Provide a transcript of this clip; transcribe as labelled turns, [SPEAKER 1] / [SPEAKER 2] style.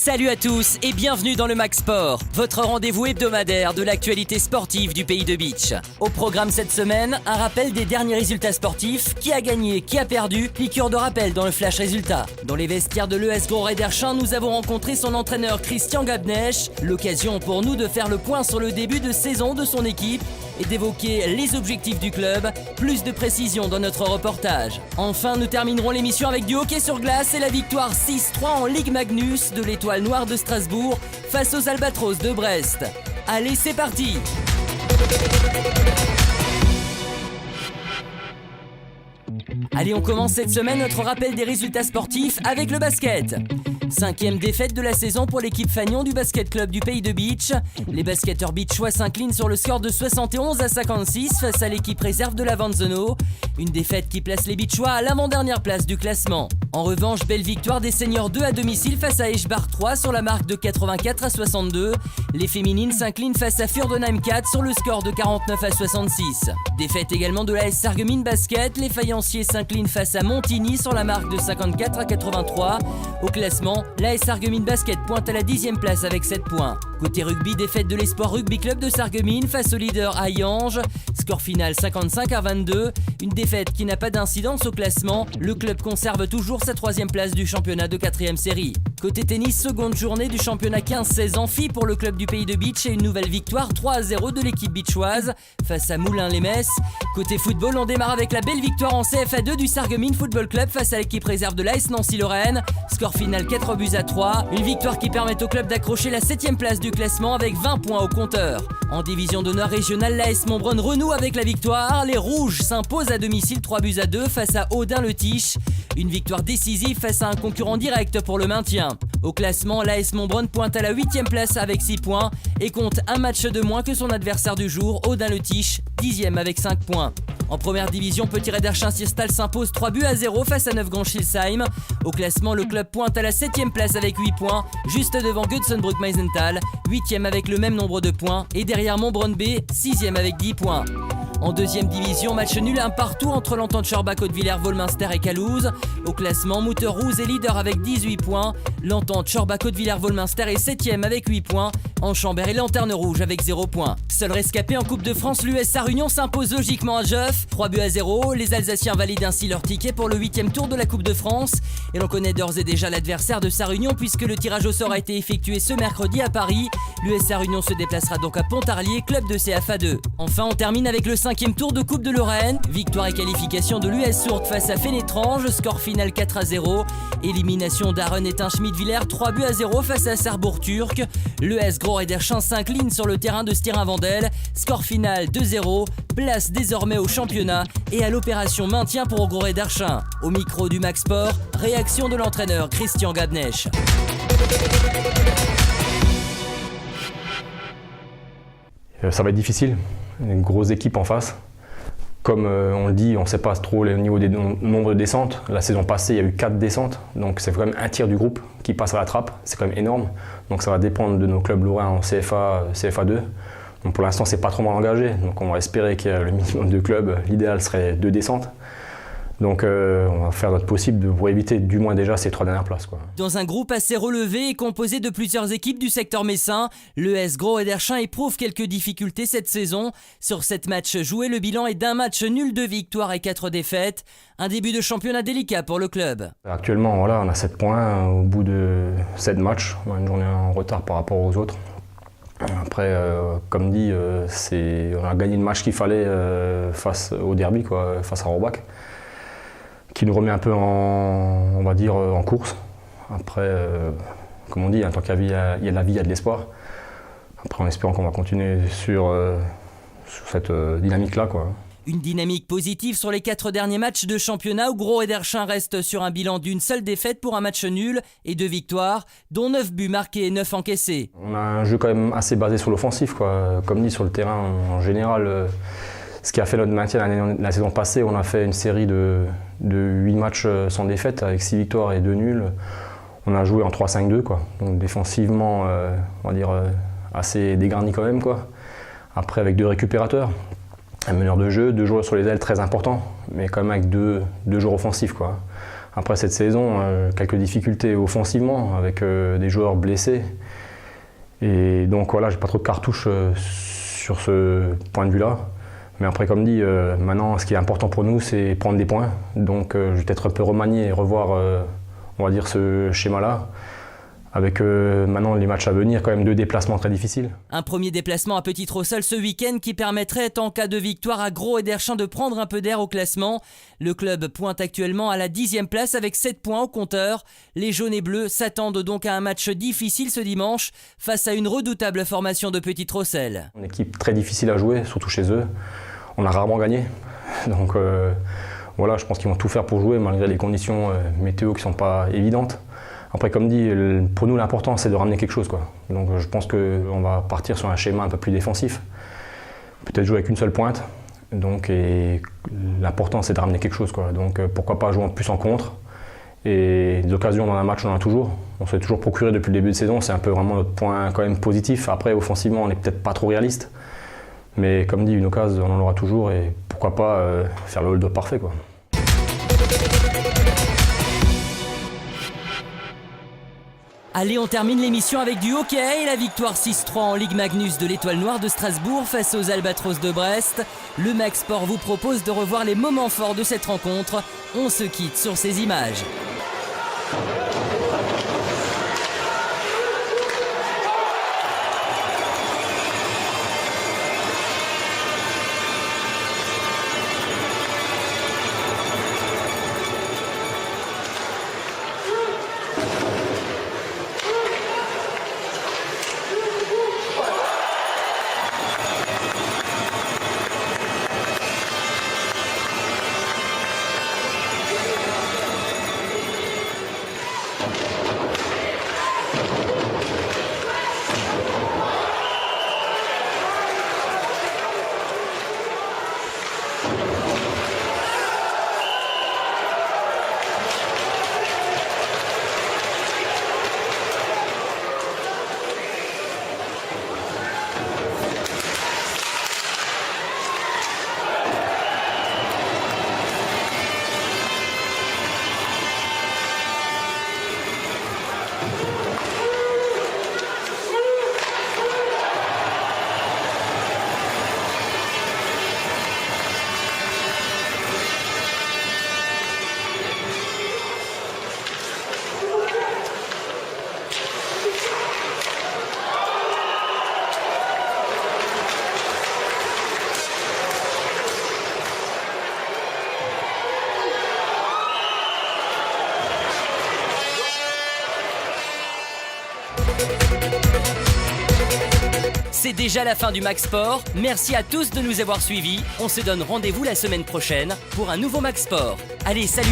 [SPEAKER 1] Salut à tous et bienvenue dans le Max Sport, votre rendez-vous hebdomadaire de l'actualité sportive du pays de Beach. Au programme cette semaine, un rappel des derniers résultats sportifs, qui a gagné, qui a perdu, piqûre de rappel dans le flash résultat. Dans les vestiaires de l'ES Gros Ederchin, nous avons rencontré son entraîneur Christian Gabnèche, l'occasion pour nous de faire le point sur le début de saison de son équipe et d'évoquer les objectifs du club, plus de précision dans notre reportage. Enfin, nous terminerons l'émission avec du hockey sur glace et la victoire 6-3 en Ligue Magnus de l'Étoile Noire de Strasbourg face aux Albatros de Brest. Allez, c'est parti! Allez, on commence cette semaine notre rappel des résultats sportifs avec le basket. 5e défaite de la saison pour l'équipe Fagnon du basket club du pays de Beach. Les basketteurs beachois s'inclinent sur le score de 71-56 face à l'équipe réserve de la Vanzeno. Une défaite qui place les Beachois à l'avant-dernière place du classement. En revanche, belle victoire des seniors 2 à domicile face à Eschbach 3 sur la marque de 84-62. Les féminines s'inclinent face à Furdenheim 4 sur le score de 49-66. Défaite également de l'AS Sarreguemines Basket. Les faïenciers s'inclinent face à Montigny sur la marque de 54-83. Au classement, l'AS Sarreguemines Basket pointe à la 10e place avec 7 points. Côté rugby, défaite de l'Espoir Rugby Club de Sarreguemines face au leader Hayange. Score final 55-22. Une défaite qui n'a pas d'incidence au classement. Le club conserve toujours sa 3e place du championnat de 4e série. Côté tennis, seconde journée du championnat 15-16 ans filles pour le club du pays de Beach et une nouvelle victoire 3-0 de l'équipe beachoise face à Moulins-les-Metz. Côté football, on démarre avec la belle victoire en CFA2 du Sarreguemines Football Club face à l'équipe réserve de l'AS Nancy-Lorraine. Score final 4-3. Une victoire qui permet au club d'accrocher la 7e place du classement avec 20 points au compteur. En division d'honneur régionale, l'AS Montbronn renoue avec la victoire. Les Rouges s'imposent à domicile 3-2 face à Audin-le-Tiche. Une victoire décisive face à un concurrent direct pour le maintien. Au classement, l'AS Montbronn pointe à la 8e place avec 6 points et compte un match de moins que son adversaire du jour, Audin-le-Tiche, 10e avec 5 points. En première division, Petit Ederchin-Sirstal s'impose 3-0 face à Neufgrange-Schilsheim. Au classement, le club pointe à la 7e place avec 8 points, juste devant Götzenbrück-Meisenthal, 8e avec le même nombre de points, et derrière Montbronn B, 6e avec 10 points. En deuxième division, match nul un partout entre l'Entente Schorbach-Hautevillers, Volminster et Calouze. Au classement, Mouterrouze est leader avec 18 points. L'Entente Schorbach-Hautevillers, Volminster est 7e avec 8 points. Enchambert et Lanterne Rouge avec 0 points. Seul rescapé en Coupe de France, l'US Sarre-Union s'impose logiquement à Jeuf, 3-0. Les Alsaciens valident ainsi leur ticket pour le 8e tour de la Coupe de France. Et l'on connaît d'ores et déjà l'adversaire de Sarre-Union puisque le tirage au sort a été effectué ce mercredi à Paris. L'US Sarre-Union se déplacera donc à Pontarlier, club de CFA2. Enfin, on termine avec le 5e tour de Coupe de Lorraine. Victoire et qualification de l'US Sourdes face à Fénétrange, score final 4-0. Élimination d'Aren et Schmidt-Villers, 3-0 face à Sarrebourg-Turc. L'ES Gros Ederchin s'incline sur le terrain de Stirin-Vendel, score final 2-0. Place désormais au championnat et à l'opération maintien pour Gros Ederchin. Au micro du Max Sport, réaction de l'entraîneur Christian Gabnèche.
[SPEAKER 2] Ça va être difficile, une grosse équipe en face. Comme on le dit, on ne sait pas trop le niveau des nombres de descentes. La saison passée, il y a eu 4 descentes, donc c'est quand même un tiers du groupe qui passe à la trappe. C'est quand même énorme. Donc ça va dépendre de nos clubs lorrains en CFA2. Donc pour l'instant, c'est pas trop mal engagé. Donc on va espérer qu'il y a le minimum de clubs. L'idéal serait 2 descentes. Donc on va faire notre possible pour éviter du moins déjà ces 3 dernières places, quoi.
[SPEAKER 1] Dans un groupe assez relevé et composé de plusieurs équipes du secteur messin, l'ES Gros Ederchin éprouve quelques difficultés cette saison. Sur 7 matchs joués, le bilan est d'un match nul, 2 victoires et 4 défaites. Un début de championnat délicat pour le club. Actuellement,
[SPEAKER 2] voilà, on a 7 points au bout de 7 matchs. On a une journée en retard par rapport aux autres. Après, comme dit, on a gagné le match qu'il fallait face au derby, quoi, face à Rohrbach, qui nous remet un peu en course. Après, comme on dit, tant qu'il y a la vie, il y a de l'espoir. Après, en espérant qu'on va continuer sur cette dynamique-là, quoi.
[SPEAKER 1] Une dynamique positive sur les 4 derniers matchs de championnat où Gros Ederchin reste sur un bilan d'une seule défaite pour un match nul et 2 victoires, dont 9 buts marqués et 9 encaissés.
[SPEAKER 2] On a un jeu quand même assez basé sur l'offensif, quoi. Comme dit, sur le terrain, en général, ce qui a fait notre maintien la saison passée, on a fait une série de 8 matchs sans défaite avec 6 victoires et 2 nuls. On a joué en 3-5-2, quoi. Donc défensivement, on va dire assez dégarni quand même, quoi. Après, avec 2 récupérateurs, un meneur de jeu, 2 joueurs sur les ailes très importants, mais quand même avec deux joueurs offensifs, quoi. Après cette saison, quelques difficultés offensivement avec des joueurs blessés. Et donc voilà, j'ai pas trop de cartouches sur ce point de vue-là. Mais après, comme dit, maintenant, ce qui est important pour nous, c'est prendre des points. Donc je vais peut-être un peu remanier et revoir, on va dire, ce schéma-là. Avec maintenant les matchs à venir, quand même 2 déplacements très difficiles.
[SPEAKER 1] Un premier déplacement à Petite-Rosselle ce week-end qui permettrait, en cas de victoire à Gros et d'Erchin, de prendre un peu d'air au classement. Le club pointe actuellement à la 10e place avec 7 points au compteur. Les jaunes et bleus s'attendent donc à un match difficile ce dimanche face à une redoutable formation de Petite-Rosselle.
[SPEAKER 2] Une équipe très difficile à jouer, surtout chez eux. On a rarement gagné. Donc voilà, je pense qu'ils vont tout faire pour jouer malgré les conditions météo qui ne sont pas évidentes. Après, comme dit, pour nous, l'important, c'est de ramener quelque chose, quoi. Donc, je pense qu'on va partir sur un schéma un peu plus défensif. Peut-être jouer avec une seule pointe. Donc, et l'important, c'est de ramener quelque chose, quoi. Donc, pourquoi pas jouer en plus en contre. Et des occasions dans un match, on en a toujours. On s'est toujours procuré depuis le début de saison. C'est un peu vraiment notre point quand même positif. Après, offensivement, on n'est peut-être pas trop réaliste. Mais comme dit, une occasion, on en aura toujours. Et pourquoi pas faire le hold-up parfait, quoi.
[SPEAKER 1] Allez, on termine l'émission avec du hockey et la victoire 6-3 en Ligue Magnus de l'Étoile Noire de Strasbourg face aux Albatros de Brest. Le Mag Sport vous propose de revoir les moments forts de cette rencontre. On se quitte sur ces images. C'est déjà la fin du Mag Sport. Merci à tous de nous avoir suivis. On se donne rendez-vous la semaine prochaine pour un nouveau Mag Sport. Allez, salut!